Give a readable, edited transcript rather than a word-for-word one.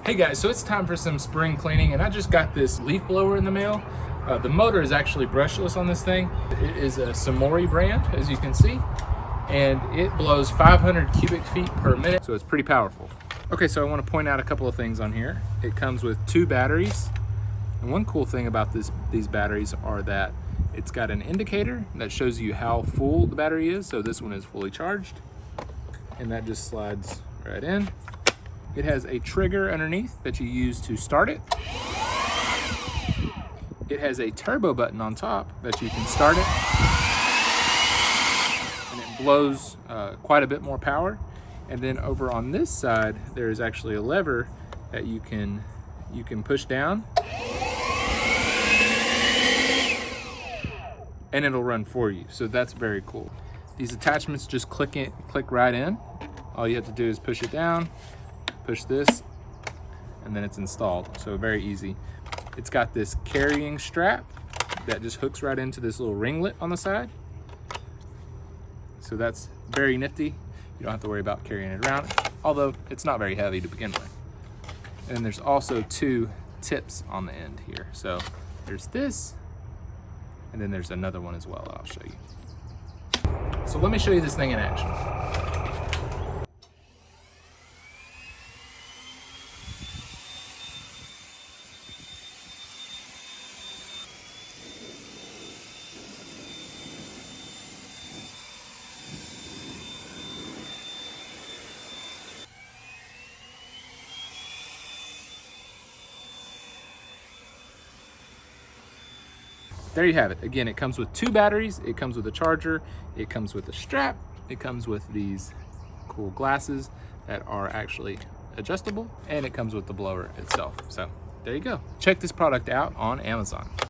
Hey guys, so it's time for some spring cleaning, and I just got this leaf blower in the mail. The motor is actually brushless on this thing. It is a SOMOREI brand, as you can see, and it blows 500 cubic feet per minute, so it's pretty powerful. Okay, so I want to point out a couple of things on here. It comes with 2 batteries, and one cool thing about these batteries are that it's got an indicator that shows you how full the battery is. So this one is fully charged, and that just slides right in. It has a trigger underneath that you use to start it. It has a turbo button on top that you can start it, and it blows quite a bit more power. And then over on this side, there is actually a lever that you can push down, and it'll run for you. So that's very cool. These attachments just click right in. All you have to do is push it down, push this, and then it's installed. So very easy. It's got this carrying strap that just hooks right into this little ringlet on the side. So that's very nifty. You don't have to worry about carrying it around, although it's not very heavy to begin with. And then there's also 2 tips on the end here. So there's this, and then there's another one as well I'll show you. So let me show you this thing in action. There you have it. Again, it comes with 2 batteries, it comes with a charger, it comes with a strap, it comes with these cool glasses that are actually adjustable, and it comes with the blower itself. So there you go. Check this product out on Amazon.